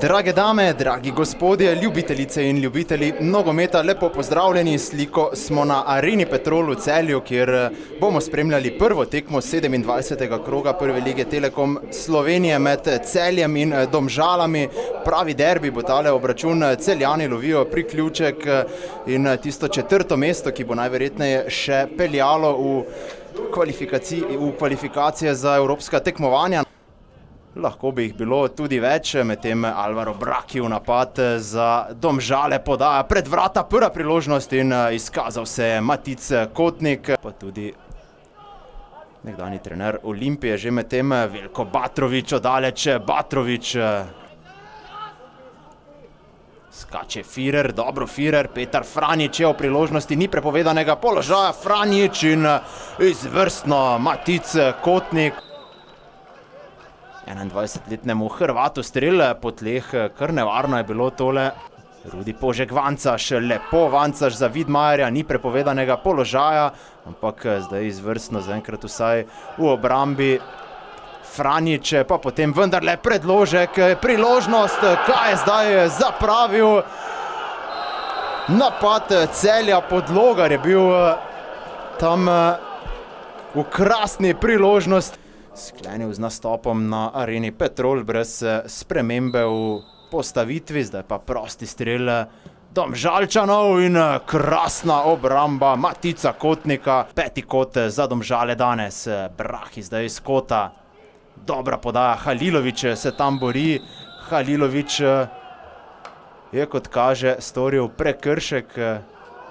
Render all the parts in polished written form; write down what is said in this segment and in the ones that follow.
Drage dame, dragi gospodje, ljubitelice in ljubitelji nogometa, lepo pozdravljeni. Sliko smo na Areni Petrol v Celju, kjer bomo spremljali prvo tekmo 27. kroga Prve lige Telekom Slovenije med Celjem in Domžalami. Pravi derbi bo tale obračun, Celjani lovijo priključek in tisto četrto mesto, ki bo najverjetneje še peljalo v kvalifikacije za evropska tekmovanja. Lahko bi jih bilo tudi več, medtem Alvaro Braki v napad za Domžale podaja pred vrata, prva priložnost in izkazal se je Matic Kotnik, pa tudi nekdanji trener Olimpije, že medtem Veljko Batrović, oddaleč Batrović. Skače Firer, dobro Firer, Petar Franjić je v priložnosti, ni prepovedanega položaja, Franjić in izvrstno Matic Kotnik. 21-letnemu Hrvatu strel po tleh, kar nevarno je bilo tole. Rudi Požek Vancaš, lepo Vancaš za Vidmajerja, ni prepovedanega položaja, ampak zdaj izvrstno zaenkrat vsaj v obrambi. Franjić pa potem vendarle predložek, priložnost, kaj je zdaj zapravil. Napad Celja, Podlogar je bil tam v krasni priložnosti. Sklenil z nastopom na Areni Petrol brez spremembe v postavitvi, zdaj pa prosti strel Domžalčanov in krasna obramba Matica Kotnika. Peti kot za Domžale danes, Brahi zdaj iz kota. Dobra podaja, Halilović se tam bori. Halilović je, kot kaže, storil prekršek.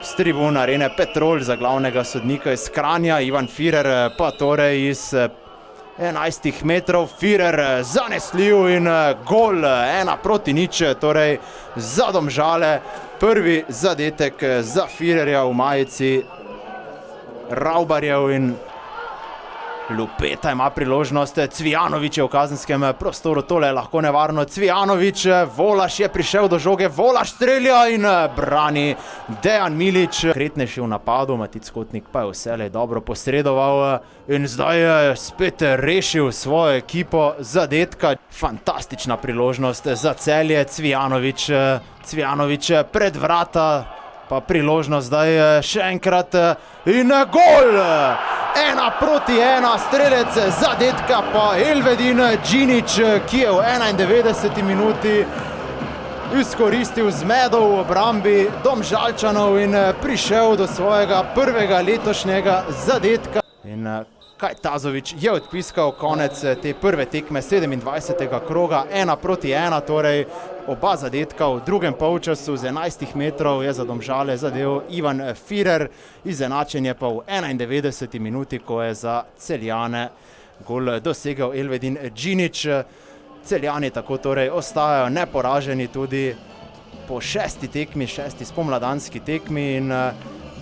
S tribun Arene Petrol za glavnega sodnika iz Kranja, Ivan Firer pa torej iz 11 metrov, Firer zanesljiv in gol 1-0, torej za Domžale. Prvi zadetek za Firerja v majici Raubarjev in Lupeta ima priložnost, Cvijanović je v kazenskem prostoru, tole je lahko nevarno, Cvijanović, Volaš je prišel do žoge, Volaš strelja in brani Dejan Milić. Kretnejši v napadu, Matic Kotnik pa je vselej dobro posredoval in zdaj je spet rešil svojo ekipo zadetka. Fantastična priložnost za Celje, Cvijanović pred vrata, pa priložnost zdaj še enkrat in gol! 1-1, strelec zadetka pa Elvedin Džinić, ki je v 91. minuti izkoristil zmedo v obrambi Domžalčanov in prišel do svojega prvega letošnjega zadetka. In Kajtazović je odpiskal konec te prve tekme 27. kroga, 1-1, torej oba zadetka v drugem polčasu z 11 metrov je za Domžale zadel Ivan Firer, izenačenje pa v 91. minuti, ko je za Celjane gol dosegel Elvedin Džinić. Celjani tako torej ostajajo neporaženi tudi po šesti spomladanski tekmi in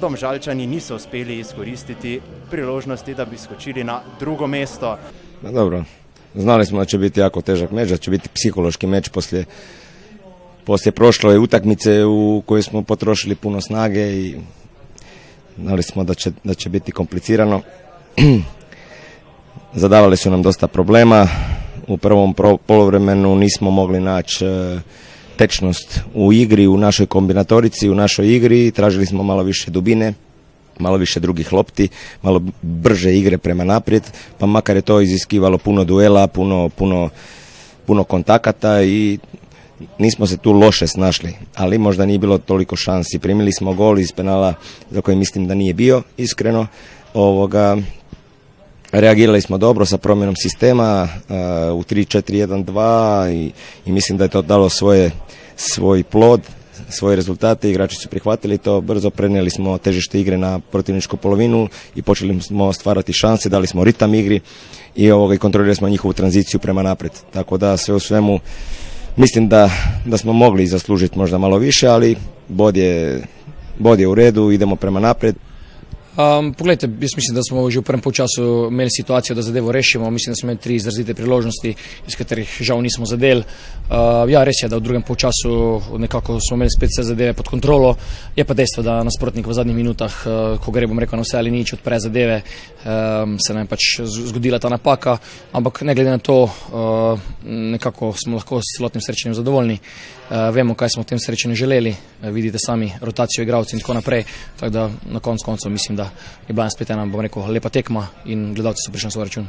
Domžalčani niso uspeli izkoristiti priložnosti da bi skočili na drugo mesto. Dobro, znali smo da će biti jako težak meč, da će biti psihološki meč poslije prošle utakmice u kojoj smo potrošili puno snage i znali smo da će biti komplicirano. Zadavali su nam dosta problema. U prvom poluvremenu nismo mogli naći tečnost u igri, u našoj kombinatorici, u našoj igri. Tražili smo malo više dubine, malo više drugih lopti, malo brže igre prema naprijed, pa makar je to iziskivalo puno duela, puno kontakata i nismo se tu loše snašli, ali možda nije bilo toliko šansi. Primili smo gol iz penala za koji mislim da nije bio, iskreno. Reagirali smo dobro sa promjenom sistema u 3-4-1-2 i mislim da je to dalo svoj plod, svoje rezultate. Igrači su prihvatili to, brzo prenijeli smo težište igre na protivničku polovinu i počeli smo stvarati šanse, dali smo ritam igri i kontrolirali smo njihovu tranziciju prema naprijed. Tako da sve u svemu mislim da smo mogli zaslužiti možda malo više, ali bod je u redu, idemo prema naprijed. Poglejte, jaz mislim, da smo že v prvem polčasu imeli situacijo, da zadevo rešimo. Mislim, da smo imeli 3 izrazite priložnosti, iz katerih žal nismo zadeli. Ja, res je, da v drugem polčasu nekako smo imeli spet vse zadeve pod kontrolo. Je pa dejstvo, da nasprotnik v zadnjih minutah, ko gre, bom rekel, na vse ali nič, odpre zadeve, se nam je pač zgodila ta napaka, ampak ne glede na to, nekako smo lahko s celotnim srečanjem zadovoljni. Vemo, kaj smo v tem srečanju želeli, vidite sami rotacijo igralcev in tako naprej, tako da na koncu mislim, da je bila spet ena, bom rekel, lepa tekma in gledalci so prišli na svoj račun.